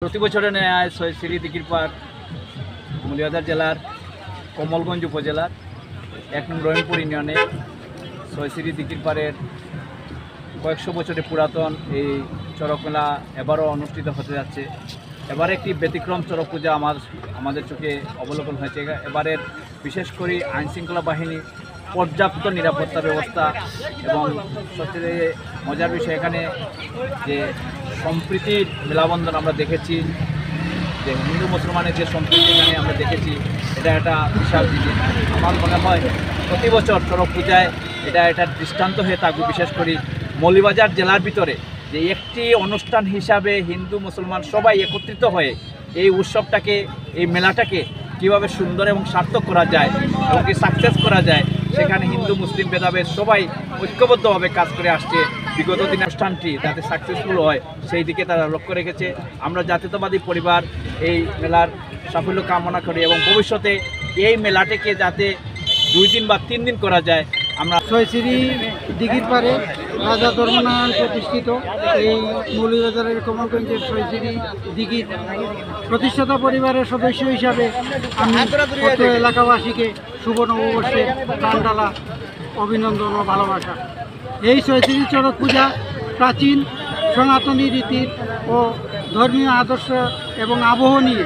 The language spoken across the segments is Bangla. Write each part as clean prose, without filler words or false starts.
প্রতি বছরের ন্যায় শ্রী দিঘির পাড় মৌলভীবাজার জেলার কমলগঞ্জ উপজেলার ১ নং রহিমপুর ইউনিয়নে শ্রী দিঘির পাড়ের কয়েকশো বছরের পুরাতন এই চড়ক মেলা এবারও অনুষ্ঠিত হতে যাচ্ছে। এবারে একটি ব্যতিক্রম চড়ক পূজা আমাদের চোখে অবলোকন হয়েছে। এবারের বিশেষ করে আইনশৃঙ্খলা বাহিনী পর্যাপ্ত নিরাপত্তা ব্যবস্থা এবং সবচেয়ে মজার বিষয় এখানে যে সম্প্রীতির মেলাবন্ধন আমরা দেখেছি, যে হিন্দু মুসলমানের যে সম্প্রীতি এখানে আমরা দেখেছি, এটা একটা বিশাল জিনিস। আমার মনে হয় প্রতি বছর চড়ক পূজায় এটা দৃষ্টান্ত হয়ে থাকবে। বিশেষ করে মৌলভীবাজার জেলার ভিতরে যে একটি অনুষ্ঠান হিসাবে হিন্দু মুসলমান সবাই একত্রিত হয়ে এই উৎসবটাকে, এই মেলাটাকে কীভাবে সুন্দর এবং সার্থক করা যায় এবং কি সাকসেস করা যায়, সেখানে হিন্দু মুসলিম ভেদাভেদ সবাই ঐক্যবদ্ধভাবে কাজ করে আসছে। বিগত দিন অনুষ্ঠানটি যাতে সাকসেসফুল হয় সেই দিকে তারা লক্ষ্য রেখেছে। আমরা জাতীয়তাবাদী পরিবার এই মেলার সাফল্য কামনা করি এবং ভবিষ্যতে এই মেলাটাকে যাতে 2 দিন বা 3 দিন করা যায়। আমরা শ্রী দিঘির পাড়ে রাজা ধর্মনারায়ণ প্রতিষ্ঠিত এই মৌলভীবাজারের কমলগঞ্জের শ্রী দিঘির প্রতিষ্ঠাতা পরিবারের সদস্য হিসাবে আমি অত্র এলাকাবাসীকে শুভ নববর্ষের প্রাণঢালা অভিনন্দন ও ভালোবাসা। এই শ্রী চড়ক পূজা প্রাচীন সনাতনী রীতির ও ধর্মীয় আদর্শ এবং আবহ নিয়ে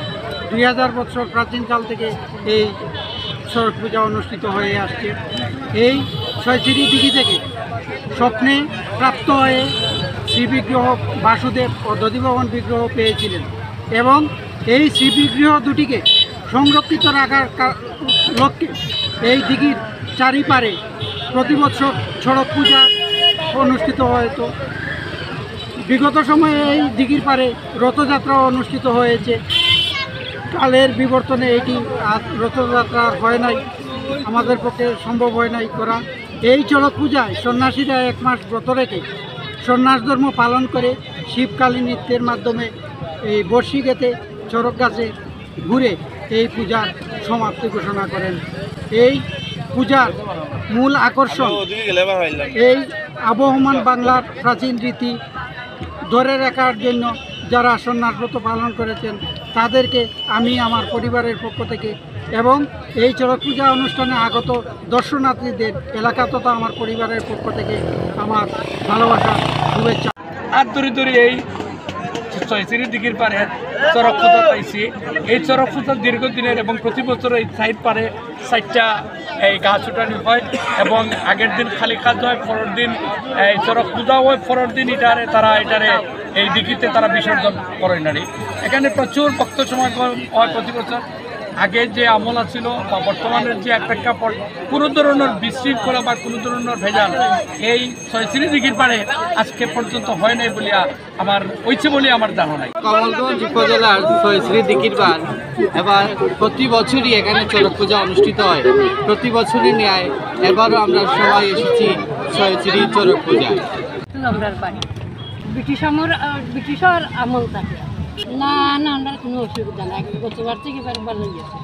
2000 বছর প্রাচীনকাল থেকে এই চড়ক পূজা অনুষ্ঠিত হয়ে আসছে। এই শ্রী দিঘি থেকে স্বপ্নে প্রাপ্ত হয়ে শ্রীবিগ্রহ বাসুদেব ও দধিভবন বিগ্রহ পেয়েছিলেন এবং এই শ্রীবিগ্রহ দুটিকে সংরক্ষিত রাখার লক্ষ্যে এই দিঘির চারিপারে প্রতি বছর চড়ক পূজা অনুষ্ঠিত হতো। বিগত সময়ে এই দিঘির পারে রথযাত্রা অনুষ্ঠিত হয়েছে। কালের বিবর্তনে এটি আর রথযাত্রা হয় নাই, আমাদের পক্ষে সম্ভব হয় নাই করা। এই চড়ক পূজায় সন্ন্যাসীরা 1 মাস ব্রত রেখে সন্ন্যাস ধর্ম পালন করে শিবকালী নৃত্যের মাধ্যমে এই বর্ষি গেতে চড়ক গাছে ঘুরে এই পূজার সমাপ্তি ঘোষণা করেন। এই পূজার মূল আকর্ষণ এই আবহমান বাংলার প্রাচীন রীতি ধরে রাখার জন্য যারা সন্ন্যাসব্রত পালন করেছেন তাদেরকে আমি আমার পরিবারের পক্ষ থেকে এবং এই চড়ক পূজা অনুষ্ঠানে আগত দর্শনার্থীদের এলাকা তথা আমার পরিবারের পক্ষ থেকে আমার ভালোবাসা, শুভেচ্ছা। হাত ধরে এই শ্রী দিঘির পাড়ে চড়ক পূজা পাইছি। এই চড়ক পূজা দীর্ঘদিনের এবং প্রতি বছর এই সাইড পাড়ে 4টা এই গাছ উঠানি হয় এবং আগের দিন খালি কাজ হয়, পরের দিন এই চড়ক পূজা হয়, পরের দিন তারা এই দিঘিতে তারা বিসর্জন করে নারী। এখানে প্রচুর ভক্ত সমাগম হয় প্রতি বছর। আগে যে আমল ছিল বা বর্তমানের যে একটা কোনো ধরনের বিশৃঙ্খলা বা কোনো ধরনের ভেজাল এই শ্রী দিঘির পাড়ে আজকে পর্যন্ত হয় নাই বলিয়া আমার হয়েছে বলে আমার জানা নাই। কমলগঞ্জ উপজেলার শ্রী দিঘির পাড় এবার প্রতি বছরই এখানে চড়ক পূজা অনুষ্ঠিত হয়। প্রতি বছরই ন্যায় এবারও আমরা সবাই এসেছি শ্রী চড়ক পূজায়। আমরা বাড়ি ব্রিটিশের আমল থাকে না, আমরা কোনো অসুবিধা নাই, গতবার থেকে ভালো গেছে।